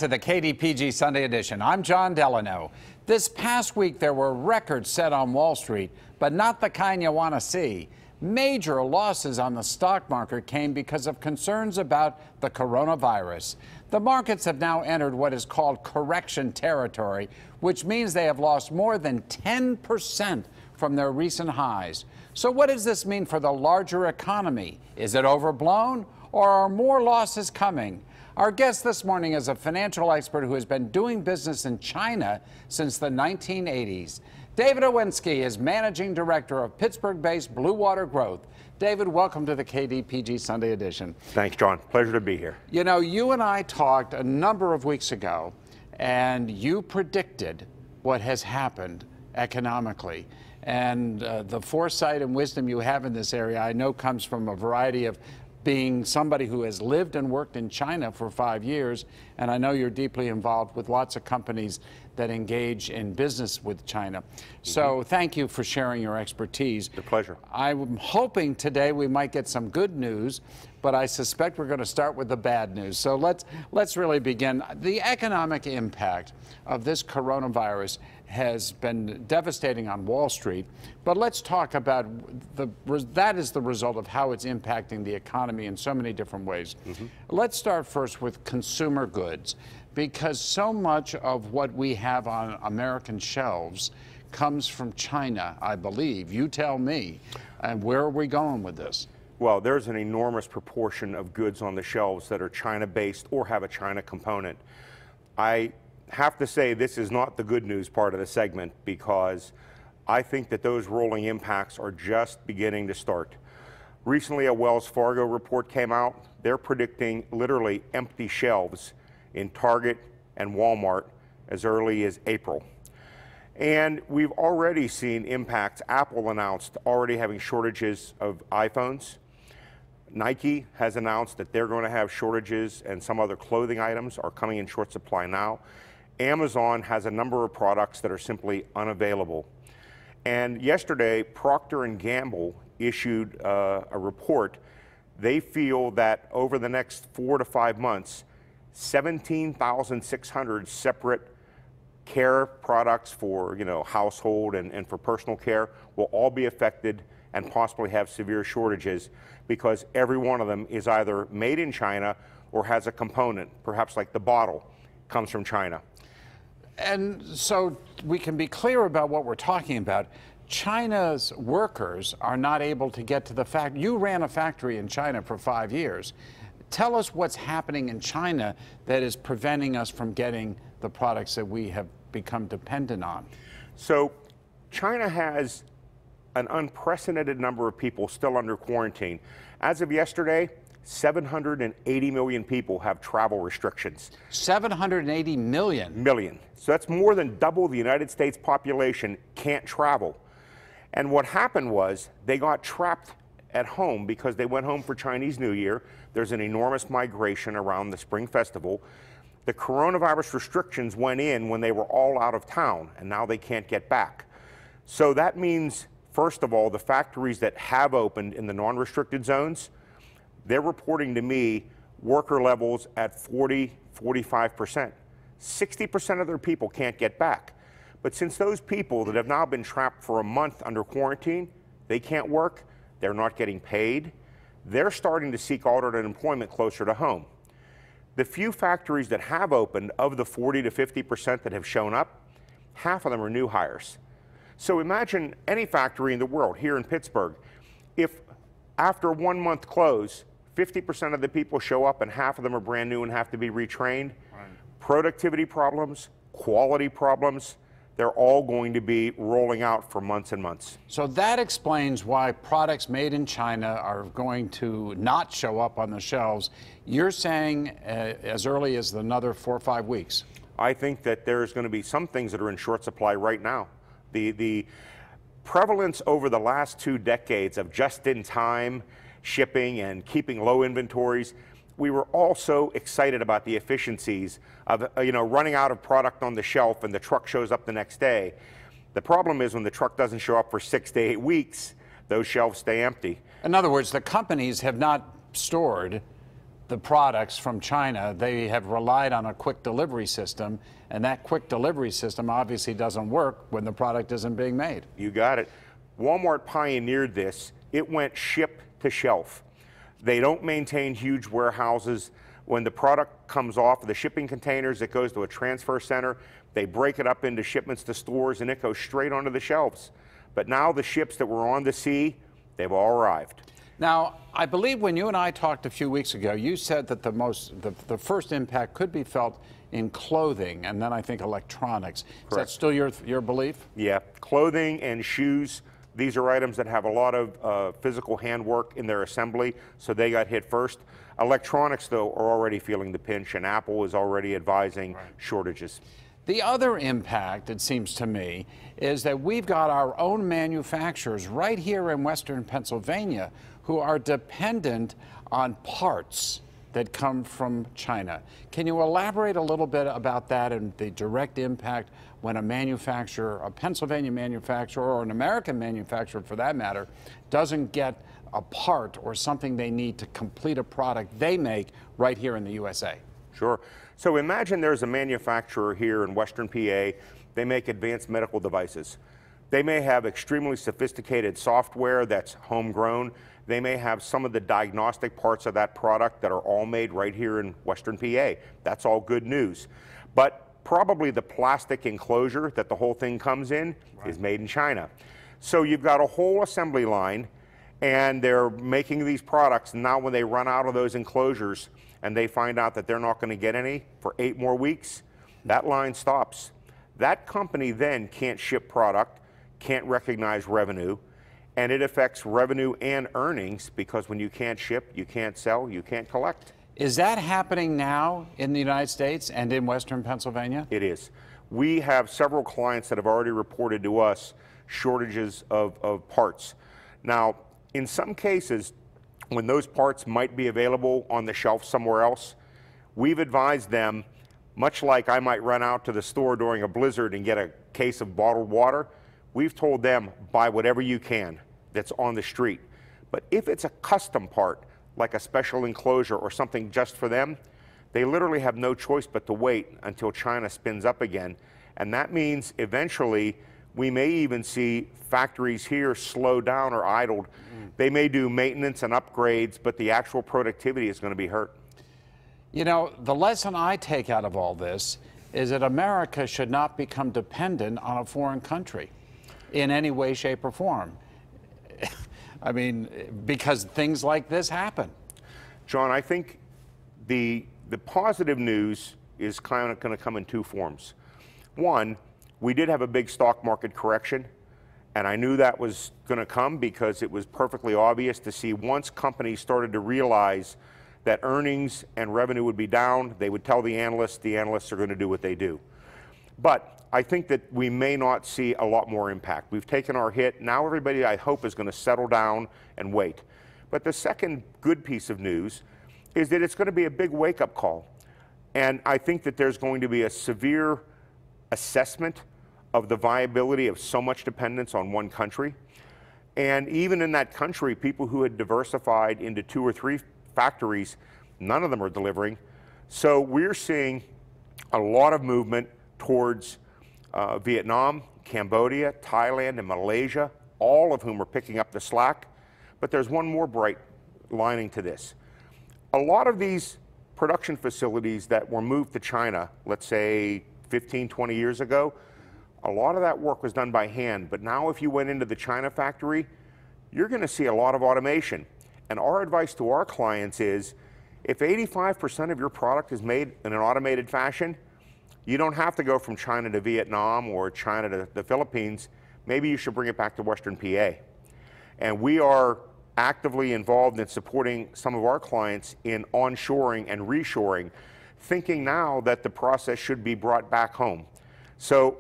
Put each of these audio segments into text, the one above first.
To the KDPG Sunday edition. I'm John Delano. This past week, there were records set on Wall Street, but not the kind you want to see. Major losses on the stock market came because of concerns about the coronavirus. The markets have now entered what is called correction territory, which means they have lost more than 10% from their recent highs. So what does this mean for the larger economy? Is it overblown, or are more losses coming? Our guest this morning is a financial expert who has been doing business in China since the 1980s. David Owinski is managing director of Pittsburgh-based Blue Water Growth. David, welcome to the KDPG Sunday edition. Thanks, John. Pleasure to be here. You know, you and I talked a number of weeks ago, and you predicted what has happened economically. And the foresight and wisdom you have in this area, I know, comes from a variety of being somebody who has lived and worked in China for 5 years, and I know you're deeply involved with lots of companies that engage in business with China. So thank you for sharing your expertise. It's a pleasure. I'm hoping today we might get some good news, but I suspect we're going to start with the bad news. So let's really begin. The economic impact of this coronavirus has been devastating on Wall Street, but let's talk about that is the result of how it's impacting the economy in so many different ways. Let's start first with consumer goods, because so much of what we have on American shelves comes from China, I believe. You tell me. And where are we going with this? Well, there's an enormous proportion of goods on the shelves that are China-based or have a China component. I have to say this is not the good news part of the segment, because I think that those rolling impacts are just beginning to start. Recently, a Wells Fargo report came out. They're predicting literally empty shelves in Target and Walmart as early as April. And we've already seen impacts. Apple announced already having shortages of iPhones. Nike has announced that they're going to have shortages, and some other clothing items are coming in short supply now. Amazon has a number of products that are simply unavailable. And yesterday, Procter & Gamble issued a report. They feel that over the next 4 to 5 months, 17,600 separate care products for household and for personal care will all be affected and possibly have severe shortages, because every one of them is either made in China or has a component, perhaps like the bottle, comes from China. And so we can be clear about what we're talking about. China's workers are not able to get to the factory. You ran a factory in China for 5 years. Tell us what's happening in China that is preventing us from getting the products that we have become dependent on. So China has an unprecedented number of people still under quarantine. As of yesterday, 780 million people have travel restrictions. 780 million? Million. So that's more than double the United States population can't travel. And what happened was they got trapped at home because they went home for Chinese New Year. There's an enormous migration around the Spring Festival. The coronavirus restrictions went in when they were all out of town, and now they can't get back. So that means, first of all, the factories that have opened in the non-restricted zones, they're reporting to me worker levels at 40, 45%. 60% of their people can't get back. But since those people that have now been trapped for a month under quarantine, they can't work, they're not getting paid, they're starting to seek alternate employment closer to home. The few factories that have opened, of the 40 to 50% that have shown up, half of them are new hires. So imagine any factory in the world, here in Pittsburgh, if after a 1 month close, 50% of the people show up and half of them are brand new and have to be retrained. Right. Productivity problems, quality problems, they're all going to be rolling out for months and months. So that explains why products made in China are going to not show up on the shelves. You're saying as early as another 4 or 5 weeks. I think that there's going to be some things that are in short supply right now. The prevalence over the last 2 decades of just-in-time shipping and keeping low inventories, we were all so excited about the efficiencies of running out of product on the shelf and the truck shows up the next day. The problem is when the truck doesn't show up for 6 to 8 weeks, those shelves stay empty. In other words, the companies have not stored the products from China, they have relied on a quick delivery system, and that quick delivery system obviously doesn't work when the product isn't being made. You got it. Walmart pioneered this. It went ship to shelf. They don't maintain huge warehouses. When the product comes off of the shipping containers, it goes to a transfer center. They break it up into shipments to stores, and it goes straight onto the shelves. But now the ships that were on the sea, they've all arrived. Now, I believe when you and I talked a few weeks ago, you said that the first impact could be felt in clothing, and then I think electronics. Correct. Is that still your belief? Yeah, clothing and shoes. These are items that have a lot of physical handwork in their assembly, so they got hit first. Electronics, though, are already feeling the pinch, and Apple is already advising shortages. The other impact, it seems to me, is that we've got our own manufacturers right here in Western Pennsylvania who are dependent on parts that come from China. Can you elaborate a little bit about that and the direct impact when a manufacturer, a Pennsylvania manufacturer or an American manufacturer for that matter, doesn't get a part or something they need to complete a product they make right here in the USA? Sure. So imagine there's a manufacturer here in Western PA. They make advanced medical devices. They may have extremely sophisticated software that's homegrown. They may have some of the diagnostic parts of that product that are all made right here in Western PA. That's all good news. But probably the plastic enclosure that the whole thing comes in is made in China. So you've got a whole assembly line, and they're making these products. Now when they run out of those enclosures and they find out that they're not going to get any for 8 more weeks, that line stops. That company then can't ship product, can't recognize revenue, and it affects revenue and earnings, because when you can't ship, you can't sell, you can't collect. Is that happening now in the United States and in Western Pennsylvania? It is. We have several clients that have already reported to us shortages of parts. Now, in some cases, when those parts might be available on the shelf somewhere else, we've advised them, much like I might run out to the store during a blizzard and get a case of bottled water, we've told them, buy whatever you can that's on the street. But if it's a custom part, like a special enclosure or something just for them, they literally have no choice but to wait until China spins up again. And that means eventually we may even see factories here slow down or idled. They may do maintenance and upgrades, but the actual productivity is going to be hurt. You know, the lesson I take out of all this is that America should not become dependent on a foreign country in any way, shape, or form. I mean, because things like this happen. John, I think the positive news is kind of going to come in 2 forms. One, we did have a big stock market correction, and I knew that was going to come because it was perfectly obvious to see once companies started to realize that earnings and revenue would be down, they would tell the analysts are going to do what they do. But I think that we may not see a lot more impact. We've taken our hit. Now everybody, I hope, is going to settle down and wait. But the second good piece of news is that it's going to be a big wake-up call. And I think that there's going to be a severe assessment of the viability of so much dependence on one country. And even in that country, people who had diversified into 2 or 3 factories, none of them are delivering. So we're seeing a lot of movement towards Vietnam, Cambodia, Thailand, and Malaysia, all of whom are picking up the slack. But there's one more bright lining to this. A lot of these production facilities that were moved to China, let's say 15, 20 years ago, a lot of that work was done by hand. But now if you went into the China factory, you're going to see a lot of automation. And our advice to our clients is, if 85% of your product is made in an automated fashion, you don't have to go from China to Vietnam or China to the Philippines. Maybe you should bring it back to Western PA. And we are actively involved in supporting some of our clients in onshoring and reshoring, thinking now that the process should be brought back home. So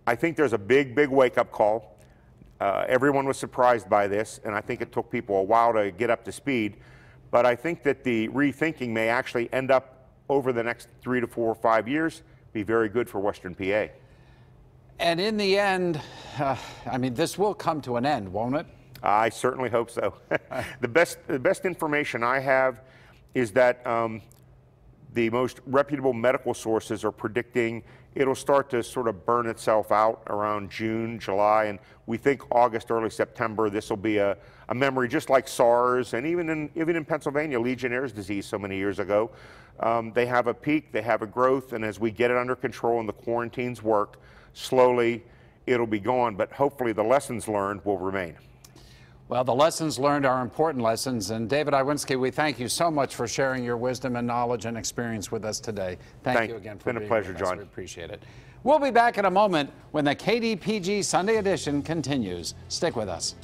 I think there's a big, big wake-up call. Everyone was surprised by this, and I think it took people a while to get up to speed. But I think that the rethinking may actually end up over the next 3 to 4 or 5 years be very good for Western PA. And in the end, I mean, this will come to an end, won't it? I certainly hope so. The best information I have is that the most reputable medical sources are predicting it'll start to sort of burn itself out around June, July, and we think August, early September, this will be a memory just like SARS and even in Pennsylvania, Legionnaire's disease so many years ago. They have a peak, they have a growth, and as we get it under control and the quarantines work, slowly it'll be gone, but hopefully the lessons learned will remain. Well, the lessons learned are important lessons. And David Iwinski, we thank you so much for sharing your wisdom and knowledge and experience with us today. Thank you again for being with us. It's been a pleasure, John. We appreciate it. We'll be back in a moment when the KDPG Sunday edition continues. Stick with us.